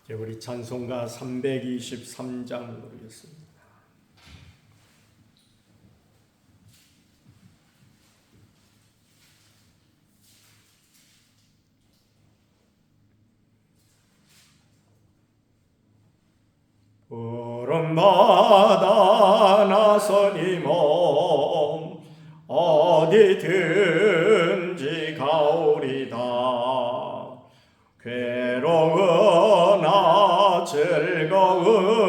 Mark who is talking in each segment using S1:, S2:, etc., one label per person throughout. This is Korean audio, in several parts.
S1: 이제 우리 찬송가 323장 부르겠습니다. 푸른바다 나서니 몸 어디든지 가오리다. 괴로우나 즐거우나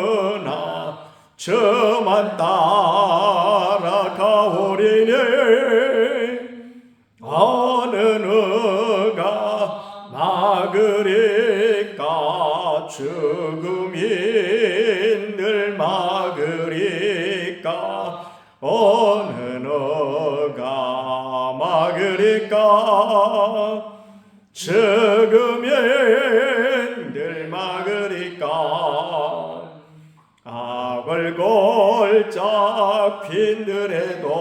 S1: 저만 따라가오리니 어느 누가 막으리까 죽음이 늘 막으리까 어느 누가 막으리까 죽음이 늘 막으리까 악을 골짝 핀들에도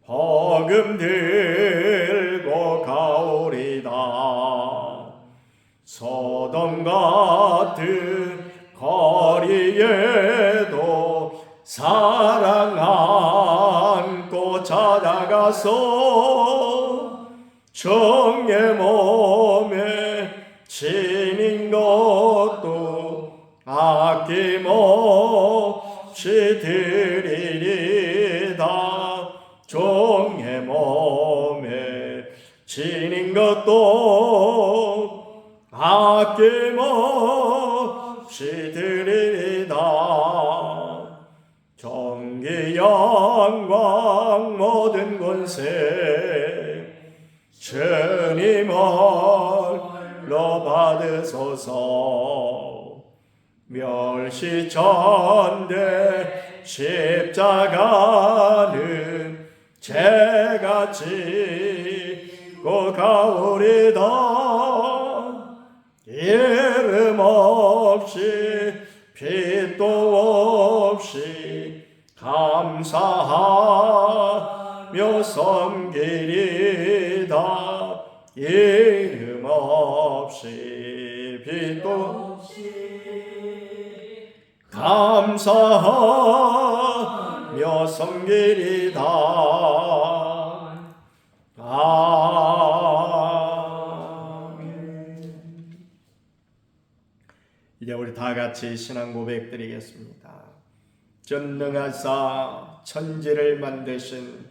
S1: 복음 들고 가오리다. 소돔 같은 거리에도 사랑 안고 찾아가서 정의 몸에 지닌 것도 아낌없이 드리리다. 종의 몸에 지닌 것도 아낌없이 드리리다. 존귀 영광 모든 권세 주님 홀로 받으소서. 멸시천대 십자가는 제가 지고 가오리다. 이름 없이 빛도 없이 감사하며 섬기리다. 이름 없이 빛도 없이 감사하며 섬기리다. 아멘. 이제 우리 다 같이 신앙 고백 드리겠습니다. 전능하사 천지를 만드신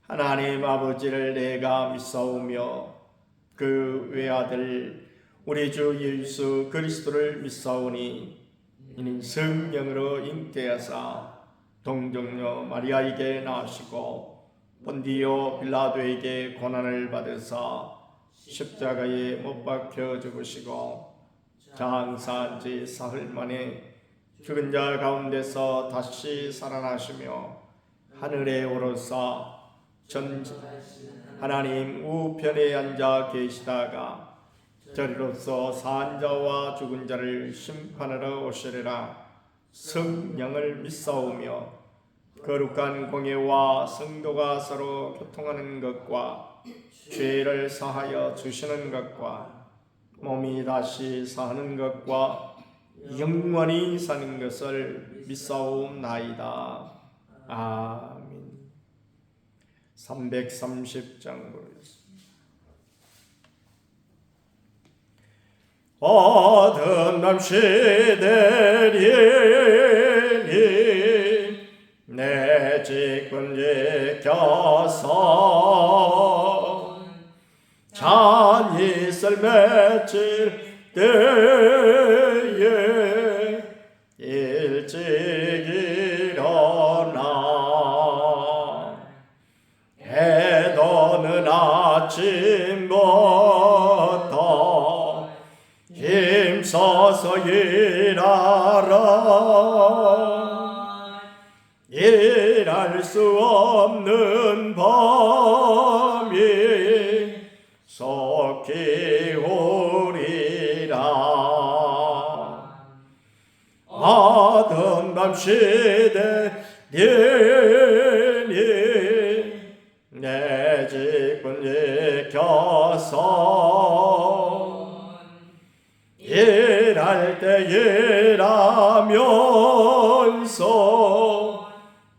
S1: 하나님 아버지를 내가 믿사오며 그 외아들 우리 주 예수 그리스도를 믿사오니 이는 성령으로 잉태하사 동정녀 마리아에게 나시고 본디오 빌라도에게 고난을 받으사 십자가에 못 박혀 죽으시고 장사한 지 사흘 만에 죽은 자 가운데서 다시 살아나시며 하늘에 오르사 하나님 우편에 앉아 계시다가 저리로서 산 자와 죽은 자를 심판하러 오시리라. 성령을 믿사오며 거룩한 공예와 성도가 서로 교통하는 것과 죄를 사하여 주시는 것과 몸이 다시 사는 것과 영원히 사는 것을 믿사옵나이다. 아멘. 330장 보겠습니다. 어떤 시대리니 내 직분 지켜서 잔이슬 맺힐 때에 일찍 일어나 해 도는 아침부터 힘써서 일하라. 일할 수 없는 밤이 속히 오리라. 아름다운 시대 니니 내 직분 지켜서 잘 때이라면서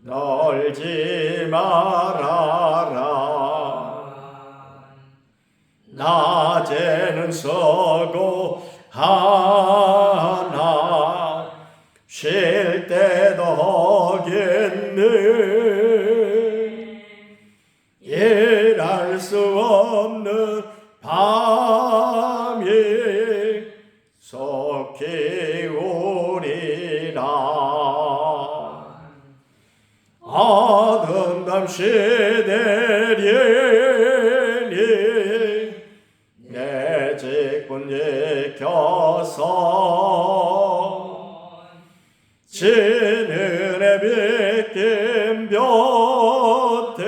S1: 놀지 말아라. 낮에는 서고 하나 쉴 때도 하겠네. 일할 수 없는 밤이 속히 오리라. 아름다운 시대리니 내 직분 지켜서 지는의 빗김 볕에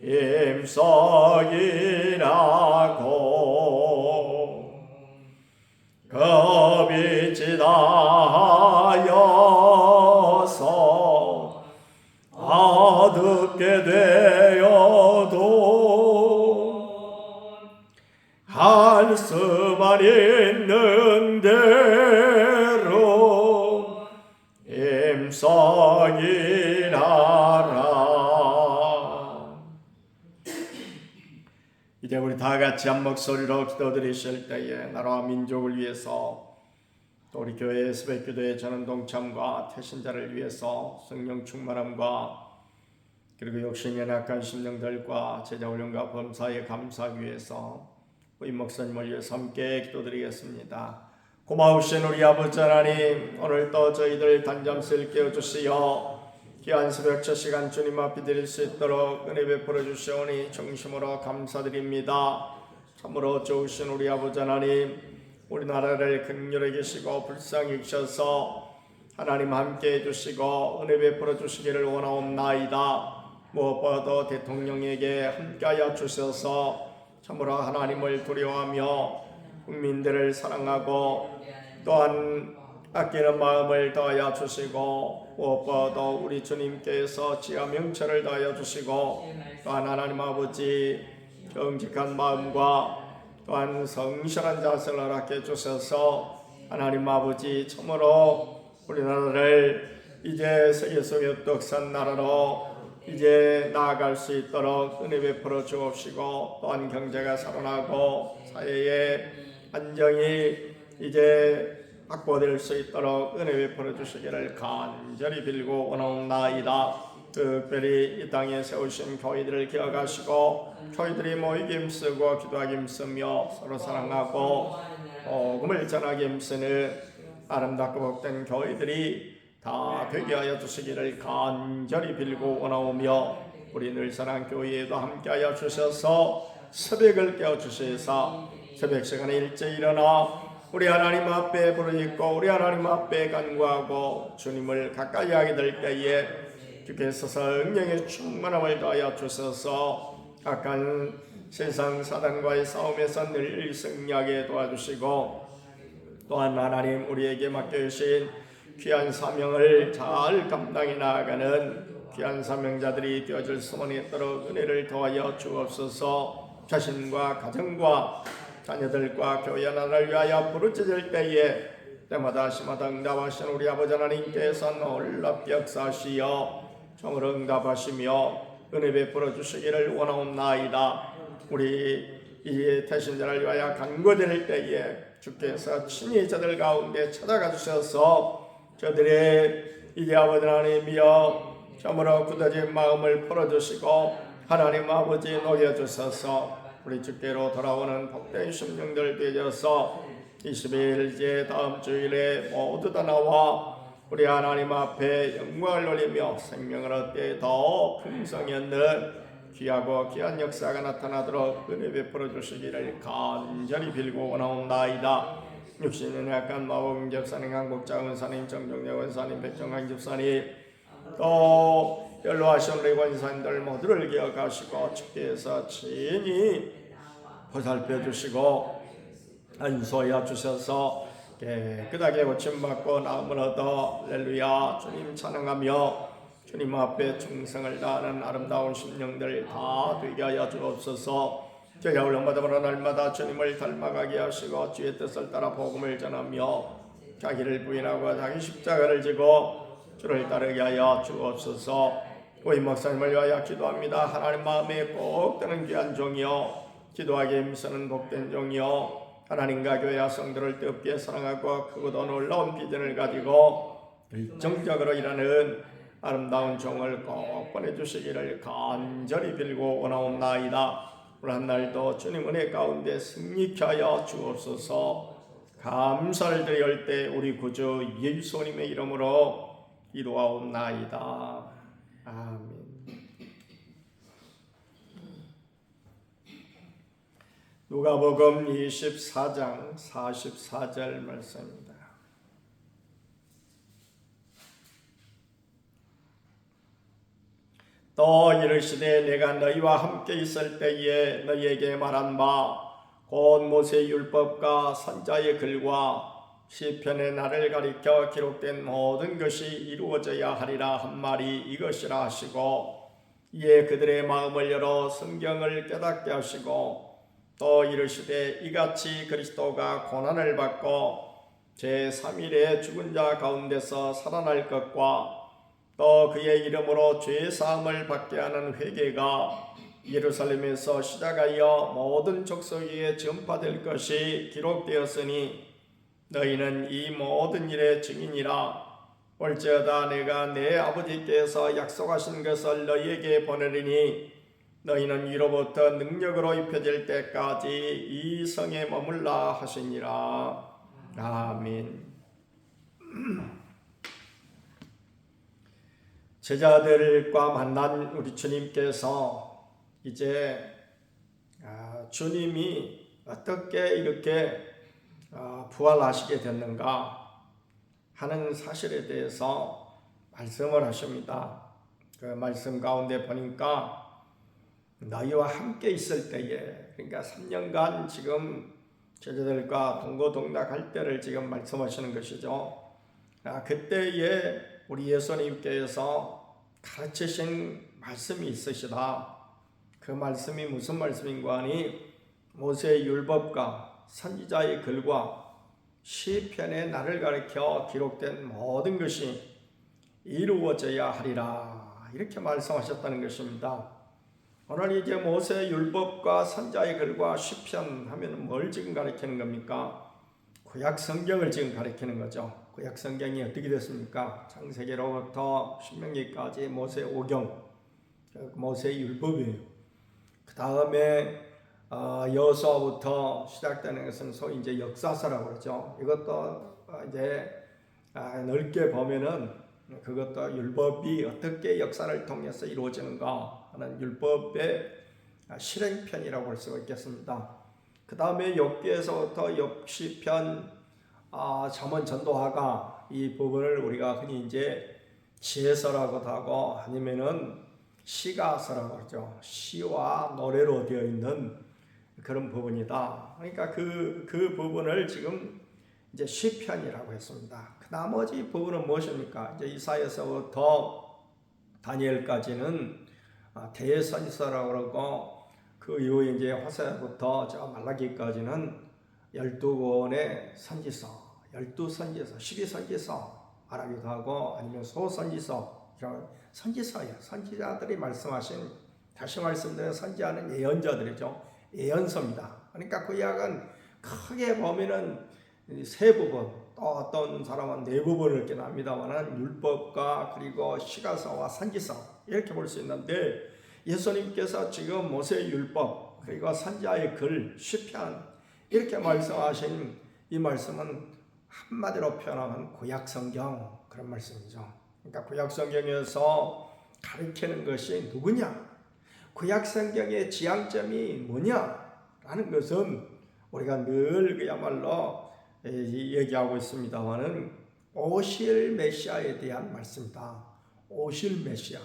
S1: 임석이라고 겁이 지다하여서 어둡게 되어도 할 수만 있는 대로 임석이라라. 이제 우리 다 같이 한 목소리로 기도드리실 때에 나라와 민족을 위해서 또 우리 교회의 새벽기도의 전원 동참과 태신자를 위해서 성령 충만함과 그리고 욕심에 약한 심령들과 제자훈련과 범사에 감사하기 위해서 우리 목사님을 위해서 함께 기도드리겠습니다. 고마우신 우리 아버지 하나님, 오늘도 저희들 단잠을 깨워주시어 귀한 새벽 첫 시간 주님 앞에 드릴 수 있도록 은혜 베풀어 주시오니 정심으로 감사드립니다. 참으로 좋으신 우리 아버지 하나님, 우리나라를 긍휼히 계시고 불쌍히 여기셔서 하나님 함께 해주시고 은혜 베풀어 주시기를 원하옵나이다. 무엇보다도 대통령에게 함께하여 주셔서 참으로 하나님을 두려워하며 국민들을 사랑하고 또한 아끼는 마음을 더하여 주시고 무엇보다도 우리 주님께서 지하 명철을 더하여 주시고 또한 하나님 아버지 정직한 마음과 또한 성실한 자세를 허락해 주셔서 하나님 아버지 참으로 우리나라를 이제 세계 속의 떡산 나라로 이제 나아갈 수 있도록 은혜 베풀어 주옵시고 또한 경제가 살아나고 사회의 안정이 이제 확보될 수 있도록 은혜 베풀어 주시기를 간절히 빌고 원하옵나이다. 특별히 이 땅에 세우신 교회들을 기억하시고 교회들이 모이기 힘쓰고 기도하기 힘쓰며 서로 사랑하고 복음을 전하기 힘쓰는 아름답고 복된 교회들이 다 되게 하여 주시기를 간절히 빌고 원하오며 우리 늘 사랑 교회에도 함께하여 주셔서 새벽을 깨워주시사 새벽 시간에 일찍 일어나 우리 하나님 앞에 부르짖고 우리 하나님 앞에 간구하고 주님을 가까이 하게 될 때에 주께서 성령의 충만함을 더하여 주셔서 악한 세상 사단과의 싸움에서 늘 승리하게 도와주시고 또한 하나님 우리에게 맡겨주신 귀한 사명을 잘 감당해 나아가는 귀한 사명자들이 되어질 수만 있도록 은혜를 더하여 주옵소서. 자신과 가정과 자녀들과 교회 하나를 위하여 부르짖을 때에 때마다 시마다 응답하신 우리 아버지 하나님께서 놀랍게 역사하시어 정으로 응답하시며 은혜 베풀어 주시기를 원하옵나이다. 우리 이 태신자를 위하여 간구드릴 때에 주께서 친히 저들 가운데 찾아가 주셔서 저들의 이제 아버지 하나님이여 참으로 굳어진 마음을 풀어주시고 하나님 아버지 녹여주셔서 우리 주께로 돌아오는 복된 심령들 되어서 20일 이제 다음 주일에 모두 다 나와 우리 하나님 앞에 영광을 올리며 생명을 얻게 더 풍성히 얻는 귀하고 귀한 역사가 나타나도록 은혜 베풀어 주시기를 간절히 빌고 원하옵나이다. 육신은 약간 마법임 집사님, 한국자 원사님, 정종래 원사님, 백정강 집사님 또 연로하신 우리 권사님들 모두를 기억하시고 주께서 친히 보살펴 주시고 안수하여 주셔서 깨끗하게 고침받고 나음을 얻어 할렐루야 주님 찬양하며 주님 앞에 충성을 다하는 아름다운 심령들 다 되게 하여 주옵소서. 저희가 올라마다 날마다 주님을 닮아가게 하시고 주의 뜻을 따라 복음을 전하며 자기를 부인하고 자기 십자가를 지고 주를 따르게 하여 주옵소서. 우리 목사님을 위하여 기도합니다. 하나님 마음에 꼭 드는 귀한 종이요 기도하기에 힘쓰는 복된 종이요 하나님과 교회 성도를 뜨겁게 사랑하고 크고도 놀라운 비전을 가지고 열정적으로 일하는 아름다운 종을 꼭 보내주시기를 간절히 빌고 원하옵나이다. 오늘 한 날도 주님 은혜 가운데 승리케 하여 주옵소서. 감사를 드릴 때 우리 구주 예수님의 이름으로 기도하옵나이다. 아멘. 누가복음 24장 44절 말씀입니다. 또 이르시되 내가 너희와 함께 있을 때에 너희에게 말한 바 곧 모세의 율법과 선자의 글과 시편의 나를 가리켜 기록된 모든 것이 이루어져야 하리라 한 말이 이것이라 하시고 이에 그들의 마음을 열어 성경을 깨닫게 하시고 또 이르시되 이같이 그리스도가 고난을 받고 제3일에 죽은 자 가운데서 살아날 것과 또 그의 이름으로 죄 사함을 받게 하는 회개가 예루살렘에서 시작하여 모든 족속에게 전파될 것이 기록되었으니 너희는 이 모든 일의 증인이라. 올지어다 내가 내 아버지께서 약속하신 것을 너희에게 보내리니 너희는 위로부터 능력으로 입혀질 때까지 이 성에 머물라 하시니라. 아멘. 제자들과 만난 우리 주님께서 이제 주님이 어떻게 이렇게 부활하시게 됐는가 하는 사실에 대해서 말씀을 하십니다. 그 말씀 가운데 보니까 너희와 함께 있을 때에, 그러니까 3년간 지금 제자들과 동고동락할 때를 지금 말씀하시는 것이죠. 그때에 우리 예수님께서 가르치신 말씀이 있으시다. 그 말씀이 무슨 말씀인가 하니 모세의 율법과 선지자의 글과 시편의 나를 가리켜 기록된 모든 것이 이루어져야 하리라 이렇게 말씀하셨다는 것입니다. 오늘 이제 모세의 율법과 선지자의 글과 시편 하면 뭘 지금 가리키는 겁니까? 구약 성경을 지금 가리키는 거죠. 구약 성경이 어떻게 됐습니까? 창세기로부터 신명기까지 모세 오경, 모세의 율법이에요. 그 다음에 여호수아부터 시작되는 것은 소위 이제 역사서라고 그러죠. 이것도 이제 넓게 보면은 그것도 율법이 어떻게 역사를 통해서 이루어지는가 하는 율법의 실행편이라고 볼 수가 있겠습니다. 그 다음에 욥기에서부터 욥시편, 잠언, 전도하가 이 부분을 우리가 흔히 이제 지혜서라고도 하고 아니면은 시가서라고 하죠. 시와 노래로 되어 있는 그런 부분이다. 그러니까 그 부분을 지금 이제 시편이라고 했습니다. 그 나머지 부분은 무엇입니까? 이제 이사야서부터 다니엘까지는 대선지서라고 그러고 그 이후에 이제 호세아부터 저 말라기까지는 12권의 선지서, 12선지서, 12선지서 말하기도 하고 아니면 소선지서, 선지서예요. 선지자들이 말씀하신, 다시 말씀드린 선지자는 예언자들이죠. 예언서입니다. 그러니까 구약은 크게 보면은 세 부분, 또 어떤 사람은 네 부분을 이렇게 납니다만은 율법과 그리고 시가서와 선지서 이렇게 볼 수 있는데 예수님께서 지금 모세의 율법 그리고 선지자의 글, 시편 이렇게 말씀하신 이 말씀은 한마디로 표현하면 구약 성경 그런 말씀이죠. 그러니까 구약 성경에서 가르치는 것이 누구냐? 구약 성경의 지향점이 뭐냐라는 것은 우리가 늘 그야말로 얘기하고 있습니다만은 오실 메시아에 대한 말씀이다. 오실 메시아.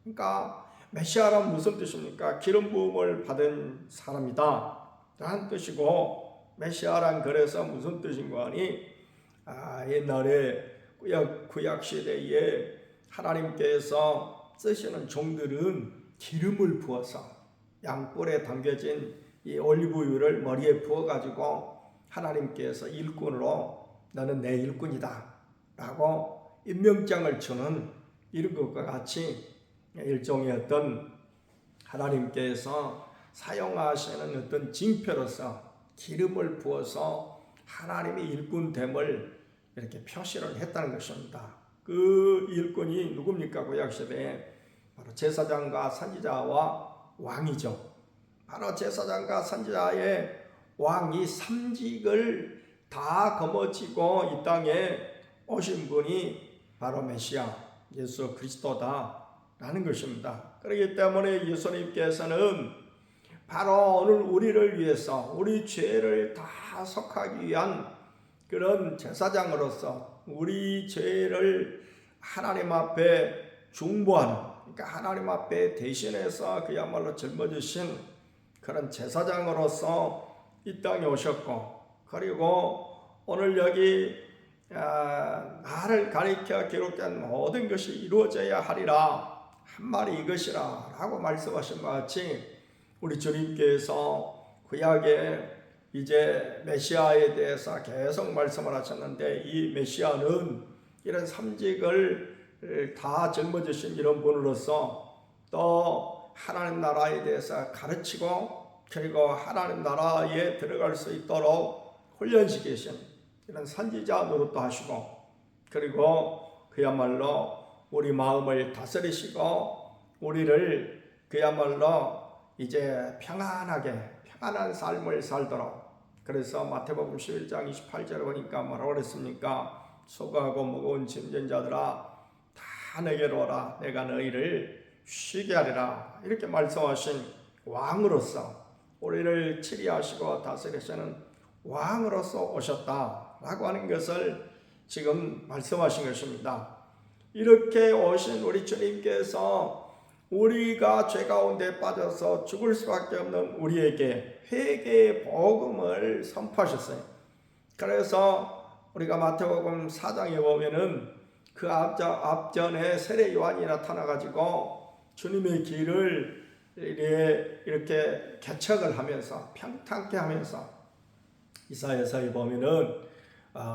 S1: 그러니까 메시아란 무슨 뜻입니까? 기름 부음을 받은 사람이다 라는 뜻이고, 메시아란 그래서 무슨 뜻인가 하니 옛날에 구약 시대에 하나님께서 쓰시는 종들은 기름을 부어서 양뿔에 담겨진 이 올리브유를 머리에 부어가지고 하나님께서 일꾼으로 너는 내 일꾼이다 라고 임명장을 주는 이런 것과 같이 일종의 어떤 하나님께서 사용하시는 어떤 징표로서 기름을 부어서 하나님의 일꾼됨을 이렇게 표시를 했다는 것입니다. 그 일꾼이 누굽니까? 구약시대에 바로 제사장과 선지자와 왕이죠. 바로 제사장과 선지자의 왕이 삼직을 다 거머쥐고 이 땅에 오신 분이 바로 메시아 예수 그리스도다라는 것입니다. 그렇기 때문에 예수님께서는 바로 오늘 우리를 위해서 우리 죄를 다 속하기 위한 그런 제사장으로서 우리 죄를 하나님 앞에 중보하는, 그러니까 하나님 앞에 대신해서 그야말로 짊어지신 그런 제사장으로서 이 땅에 오셨고, 그리고 오늘 여기 나를 가리켜 기록된 모든 것이 이루어져야 하리라, 한 말이 이것이라 라고 말씀하신 것 같이 우리 주님께서 구약에 이제 메시아에 대해서 계속 말씀을 하셨는데, 이 메시아는 이런 삼직을 다 짊어지신 이런 분으로서 또 하나님 나라에 대해서 가르치고, 그리고 하나님 나라에 들어갈 수 있도록 훈련시키신 이런 선지자 노릇도 하시고, 그리고 그야말로 우리 마음을 다스리시고 우리를 그야말로 이제 평안한 삶을 살도록, 그래서 마태복음 11장 28절에 보니까 뭐라고 그랬습니까? 수고하고 무거운 짐진 자들아 다 내게로 오라, 내가 너희를 쉬게 하리라, 이렇게 말씀하신 왕으로서 우리를 치리하시고 다스리시는 왕으로서 오셨다라고 하는 것을 지금 말씀하신 것입니다. 이렇게 오신 우리 주님께서 우리가 죄 가운데 빠져서 죽을 수밖에 없는 우리에게 회개의 복음을 선포하셨어요. 그래서 우리가 마태복음 4장에 보면은 그 앞전에 세례 요한이 나타나가지고 주님의 길을 이렇게 개척을 하면서 평탄케 하면서 이사야서에 보면은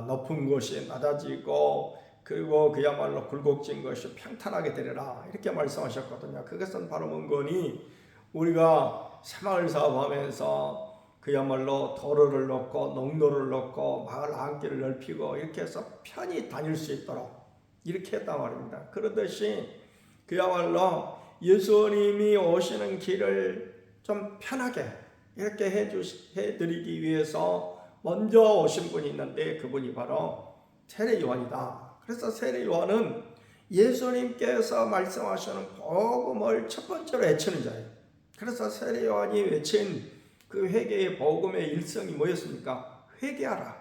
S1: 높은 곳이 낮아지고 그리고 그야말로 굴곡진 것이 평탄하게 되리라, 이렇게 말씀하셨거든요. 그것은 바로 뭔거니 우리가 새마을 사업하면서 그야말로 도로를 놓고 농로를 놓고 마을 안길을 넓히고 이렇게 해서 편히 다닐 수 있도록 이렇게 했단 말입니다. 그러듯이 그야말로 예수님이 오시는 길을 좀 편하게 이렇게 해드리기 위해서 먼저 오신 분이 있는데 그분이 바로 세례 요한이다. 그래서 세례 요한은 예수님께서 말씀하시는 복음을 첫 번째로 외치는 자예요. 그래서 세례 요한이 외친 그 회개의 복음의 일성이 뭐였습니까? 회개하라,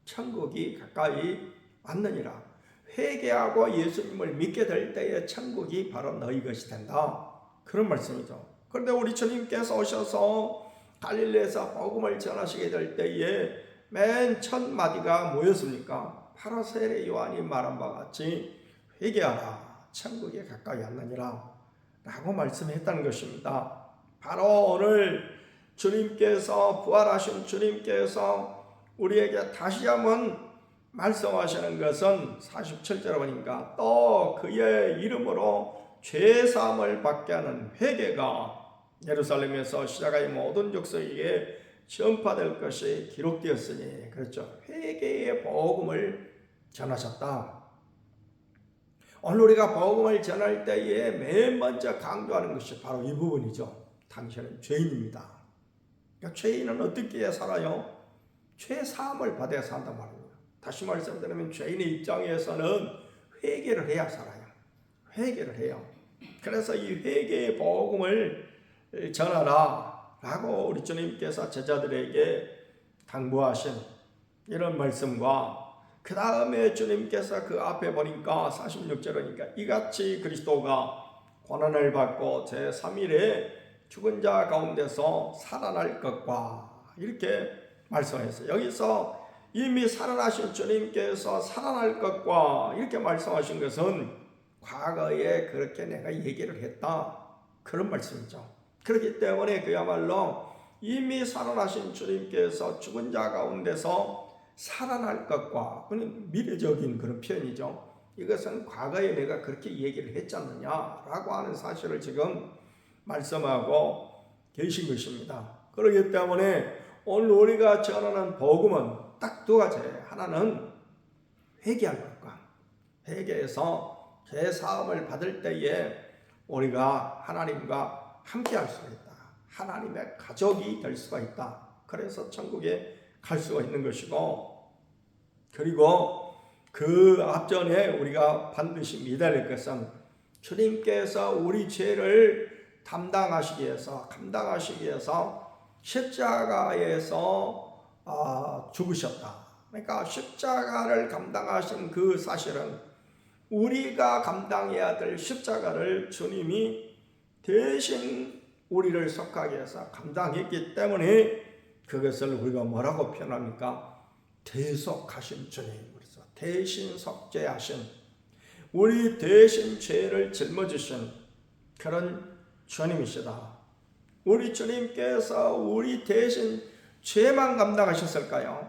S1: 천국이 가까이 왔느니라. 회개하고 예수님을 믿게 될 때에 천국이 바로 너희 것이 된다, 그런 말씀이죠. 그런데 우리 주님께서 오셔서 갈릴리에서 복음을 전하시게 될 때에 맨 첫 마디가 뭐였습니까? 바로 세례 요한이 말한 바와 같이 회개하라, 천국에 가까이 왔느니라 라고 말씀했다는 것입니다. 바로 오늘 주님께서, 부활하신 주님께서 우리에게 다시 한번 말씀하시는 것은 47절에 보니까 또 그의 이름으로 죄사함을 받게 하는 회개가 예루살렘에서 시작하여 모든 족속에게 전파될 것이 기록되었으니, 그렇죠, 회개의 복음을 전하셨다. 오늘 우리가 복음을 전할 때에 맨 먼저 강조하는 것이 바로 이 부분이죠. 당신은 죄인입니다. 그러니까 죄인은 어떻게 살아요? 죄 사함을 받아야 산단 말입니다. 다시 말씀드리면 죄인의 입장에서는 회개를 해야 살아요. 회개를 해요. 그래서 이 회개의 복음을 전하라 라고 우리 주님께서 제자들에게 당부하신 이런 말씀과, 그 다음에 주님께서 그 앞에 보니까 46절이니까 이같이 그리스도가 고난을 받고 제3일에 죽은 자 가운데서 살아날 것과, 이렇게 말씀했어요. 여기서 이미 살아나신 주님께서 살아날 것과 이렇게 말씀하신 것은 과거에 그렇게 내가 얘기를 했다, 그런 말씀이죠. 그렇기 때문에 그야말로 이미 살아나신 주님께서 죽은 자 가운데서 살아날 것과, 그는 미래적인 그런 표현이죠. 이것은 과거에 내가 그렇게 얘기를 했지 않느냐라고 하는 사실을 지금 말씀하고 계신 것입니다. 그렇기 때문에 오늘 우리가 전하는 복음은 딱 두 가지예요. 하나는 회개할 것과, 회개해서 죄 사함을 받을 때에 우리가 하나님과 함께 할 수가 있다. 하나님의 가족이 될 수가 있다. 그래서 천국에 갈 수가 있는 것이고, 그리고 그 앞전에 우리가 반드시 믿어야 할 것은 주님께서 우리 죄를 감당하시기 위해서 십자가에서 죽으셨다. 그러니까 십자가를 감당하신 그 사실은 우리가 감당해야 될 십자가를 주님이 대신 우리를 속하게 해서 감당했기 때문에 그것을 우리가 뭐라고 표현합니까? 대속하신 주님. 그래서 대신 속죄하신, 우리 대신 죄를 짊어지신 그런 주님이시다. 우리 주님께서 우리 대신 죄만 감당하셨을까요?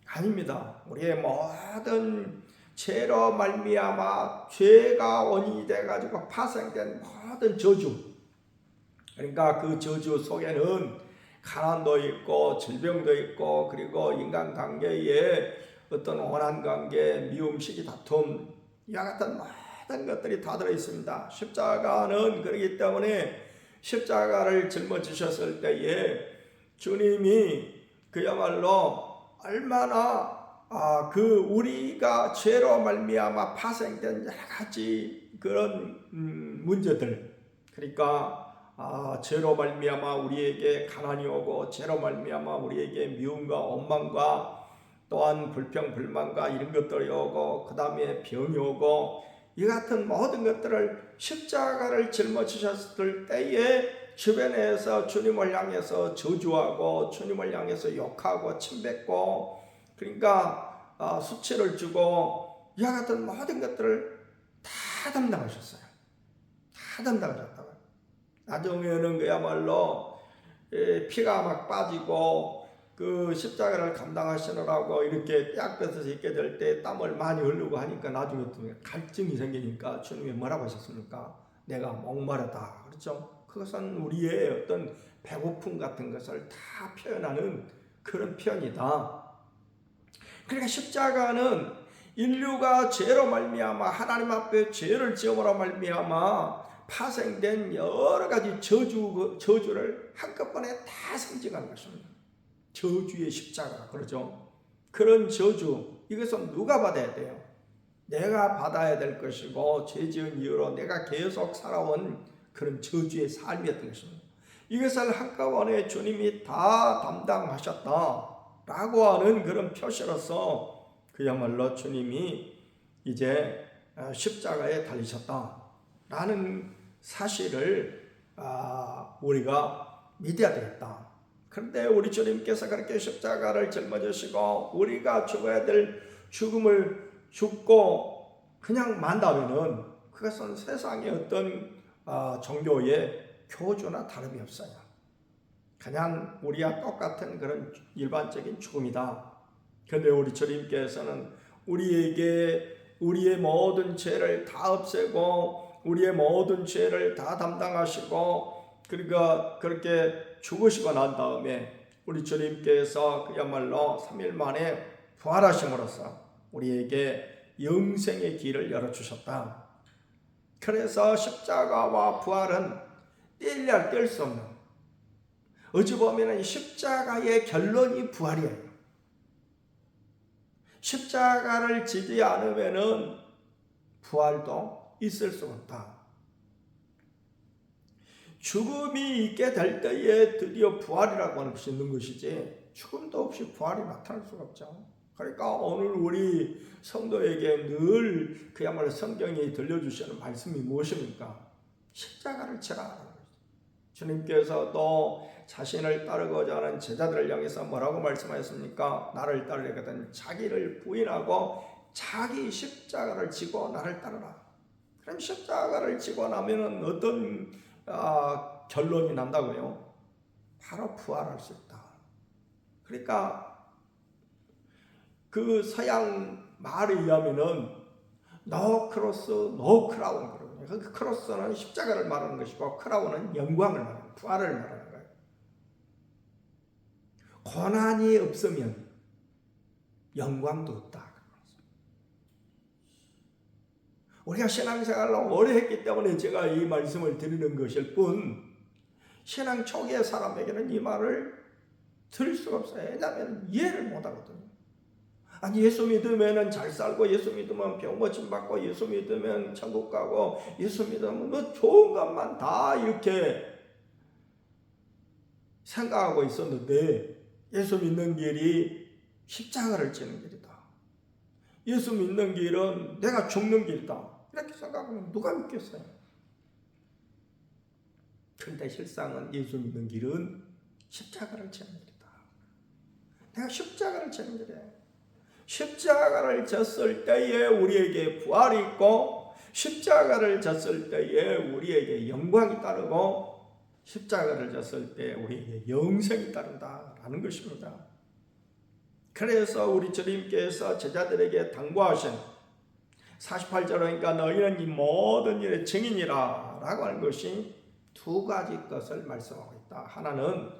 S1: 아닙니다. 우리의 모든 죄로 말미암아 죄가 원인이 돼가지고 파생된 모든 저주, 그러니까 그 저주 속에는 가난도 있고 질병도 있고, 그리고 인간관계에 어떤 원한 관계, 미움, 시기, 다툼, 이와 같은 모든 것들이 다 들어있습니다. 십자가는 그렇기 때문에 십자가를 짊어지셨을 때에 주님이 그야말로 얼마나 그 우리가 죄로 말미암아 파생된 여러 가지 그런 문제들, 그러니까 죄로 말미암아 우리에게 가난이 오고, 죄로 말미암아 우리에게 미움과 원망과 또한 불평, 불만과 이런 것들이 오고, 그 다음에 병이 오고, 이 같은 모든 것들을 십자가를 짊어지셨을 때에 주변에서 주님을 향해서 저주하고, 주님을 향해서 욕하고, 침뱉고, 그러니까 수치를 주고, 이와 같은 모든 것들을 다 담당하셨어요. 다 담당하셨다고요. 나중에는 그야말로 피가 막 빠지고, 그 십자가를 감당하시느라고 이렇게 떼약볕에서 있게 될 때 땀을 많이 흘리고 하니까 나중에 또 갈증이 생기니까 주님이 뭐라고 하셨습니까? 내가 목마르다. 그렇죠? 그것은 우리의 어떤 배고픔 같은 것을 다 표현하는 그런 표현이다. 그러니까 십자가는 인류가 죄로 말미암아, 하나님 앞에 죄를 지음으로 말미암아 파생된 여러 가지 저주를 한꺼번에 다 상징하는 것입니다. 저주의 십자가, 그러죠. 그런 저주, 이것은 누가 받아야 돼요? 내가 받아야 될 것이고, 죄 지은 이후로 내가 계속 살아온 그런 저주의 삶이었던 것입니다. 이것을 한꺼번에 주님이 다 담당하셨다라고 하는 그런 표시로서 그야말로 주님이 이제 십자가에 달리셨다라는 사실을 우리가 믿어야 되겠다. 그런데 우리 주님께서 그렇게 십자가를 짊어지시고 우리가 죽어야 될 죽음을 죽고 그냥 만다면은 그것은 세상의 어떤 종교의 교주나 다름이 없어요. 그냥 우리와 똑같은 그런 일반적인 죽음이다. 그런데 우리 주님께서는 우리에게 우리의 모든 죄를 다 없애고 우리의 모든 죄를 다 담당하시고, 그러니까 그렇게 죽으시고 난 다음에 우리 주님께서 그야말로 3일 만에 부활하심으로써 우리에게 영생의 길을 열어주셨다. 그래서 십자가와 부활은 뗄 수 없는, 어찌 보면 십자가의 결론이 부활이에요. 십자가를 지지 않으면 부활도 있을 수 없다. 죽음이 있게 될 때에 드디어 부활이라고 하는 것이 있는 것이지, 죽음도 없이 부활이 나타날 수가 없죠. 그러니까 오늘 우리 성도에게 늘 그야말로 성경이 들려주시는 말씀이 무엇입니까? 십자가를 지라. 주님께서 또 자신을 따르고자 하는 제자들을 향해서 뭐라고 말씀하셨습니까? 나를 따르려거든 자기를 부인하고 자기 십자가를 지고 나를 따르라. 그럼 십자가를 지고 나면은 어떤 결론이 난다고요? 바로 부활할 수 있다. 그러니까 그 서양 말에 의하면은 no cross, no crown 그러거든요. 그 크로스는 십자가를 말하는 것이고 크라운은 영광을 말하는, 부활을 말하는 거예요. 고난이 없으면 영광도 없다. 우리가 신앙생활을 오래 했기 때문에 제가 이 말씀을 드리는 것일 뿐, 신앙 초기의 사람에게는 이 말을 들을 수가 없어요. 왜냐하면 이해를 못하거든요. 아니, 예수 믿으면 잘 살고, 예수 믿으면 병 고침 받고, 예수 믿으면 천국 가고, 예수 믿으면 뭐 좋은 것만 다 이렇게 생각하고 있었는데, 예수 믿는 길이 십자가를 지는 길이다. 예수 믿는 길은 내가 죽는 길이다. 이렇게 생각하면 누가 믿겠어요? 그런데 실상은 예수 믿는 길은 십자가를 지는 길이다. 내가 십자가를 지는 길이에요. 십자가를 졌을 때에 우리에게 부활이 있고, 십자가를 졌을 때에 우리에게 영광이 따르고, 십자가를 졌을 때 우리에게 영생이 따른다라는 것입니다. 그래서 우리 주님께서 제자들에게 당부하신 48절 그러니까 너희는 이 모든 일의 증인이라 라고 하는 것이 두 가지 것을 말씀하고 있다. 하나는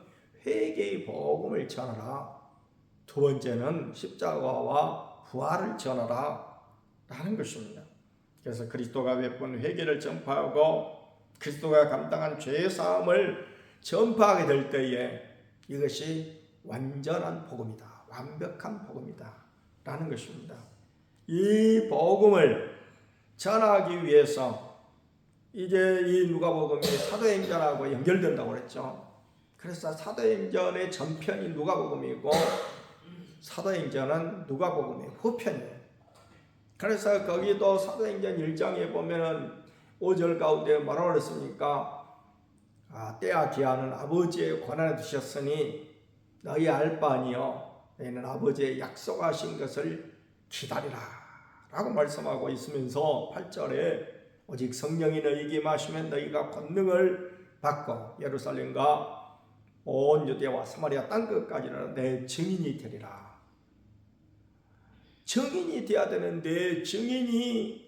S1: 회개의 복음을 전하라. 두 번째는 십자가와 부활을 전하라 라는 것입니다. 그래서 그리스도가 베푼 회개를 전파하고 그리스도가 감당한 죄의 사함을 전파하게 될 때에 이것이 완전한 복음이다. 완벽한 복음이다 라는 것입니다. 이 복음을 전하기 위해서 이제 이 누가복음이 사도행전하고 연결된다고 그랬죠. 그래서 사도행전의 전편이 누가복음이고 사도행전은 누가복음의 후편이에요. 그래서 거기도 사도행전 1장에 보면은 5절 가운데 뭐라고 그랬습니까? 때와 기한은 아버지의 권한에 두셨으니 너희 알 바 아니요 너희는 아버지의 약속하신 것을 기다리라 라고 말씀하고 있으면서 8절에 오직 성령이 너희에게 임하시면 너희가 권능을 받고 예루살렘과 온 유대와 사마리아 땅끝까지는 내 증인이 되리라. 증인이 되어야 되는데 증인이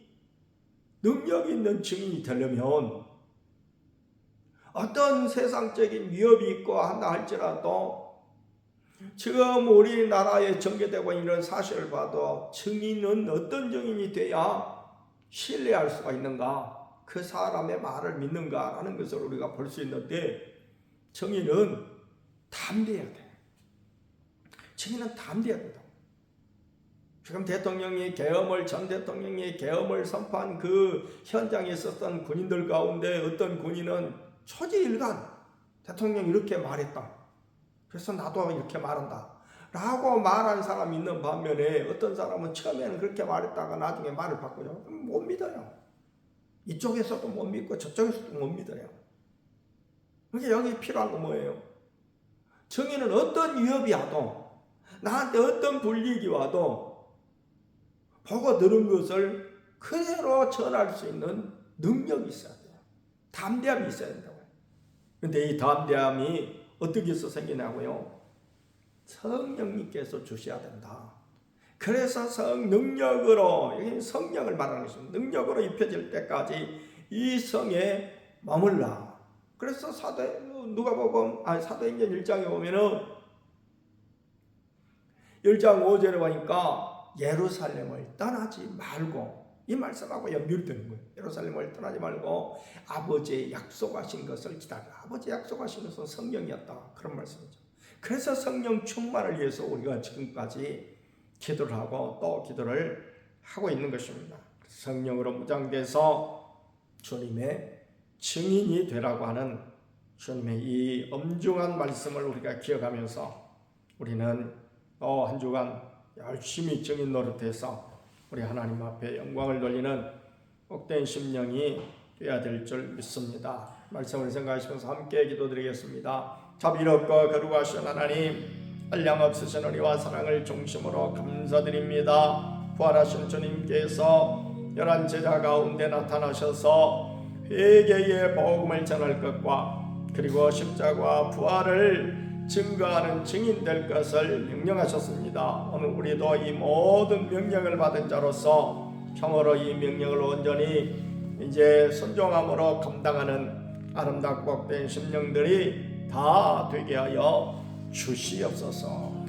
S1: 능력 있는 증인이 되려면 어떤 세상적인 위협이 있고 한다 할지라도 지금 우리나라에 전개되고 있는 사실을 봐도 증인은 어떤 증인이 돼야 신뢰할 수가 있는가, 그 사람의 말을 믿는가라는 것을 우리가 볼 수 있는데 증인은 담대해야 돼. 증인은 담대해야 된다. 지금 대통령이 계엄을 전 대통령이 계엄을 선포한 그 현장에 있었던 군인들 가운데 어떤 군인은 초지일관 대통령이 이렇게 말했다. 그래서 나도 이렇게 말한다 라고 말한 사람이 있는 반면에 어떤 사람은 처음에는 그렇게 말했다가 나중에 말을 바꾸죠. 못 믿어요. 이쪽에서도 못 믿고 저쪽에서도 못 믿어요. 그러니까 여기 필요한 건 뭐예요? 정의는 어떤 위협이 와도 나한테 어떤 불이익이 와도 보고 들은 것을 그대로 전할 수 있는 능력이 있어야 돼요. 담대함이 있어야 된다고요. 그런데 이 담대함이 어떻게 해서 생기냐고요? 성령님께서 주셔야 된다. 그래서 성능력으로, 여기 성령을 말하는 것입니다. 능력으로 입혀질 때까지 이 성에 머물라. 그래서 사도행전 1장에 보면은 1장 5절에 보니까 예루살렘을 떠나지 말고, 이 말씀하고 연결되는 거예요. 예루살렘을 떠나지 말고 아버지의 약속하신 것을 기다리라. 아버지 약속하신 것은 성령이었다. 그런 말씀이죠. 그래서 성령 충만을 위해서 우리가 지금까지 기도를 하고 또 기도를 하고 있는 것입니다. 성령으로 무장돼서 주님의 증인이 되라고 하는 주님의 이 엄중한 말씀을 우리가 기억하면서 우리는 또 한 주간 열심히 증인 노릇해서 우리 하나님 앞에 영광을 돌리는 복된 심령이 되어야 될 줄 믿습니다. 말씀을 생각하시면서 함께 기도드리겠습니다. 자비롭고 거룩하신 하나님, 한량 없으신 은혜와 사랑을 중심으로 감사드립니다. 부활하신 주님께서 11 제자 가운데 나타나셔서 회개의 복음을 전할 것과 그리고 십자가 부활을 증거하는 증인 될 것을 명령하셨습니다. 오늘 우리도 이 모든 명령을 받은 자로서 평으로 이 명령을 온전히 이제 순종함으로 감당하는 아름답고 복된 심령들이 다 되게 하여 주시옵소서.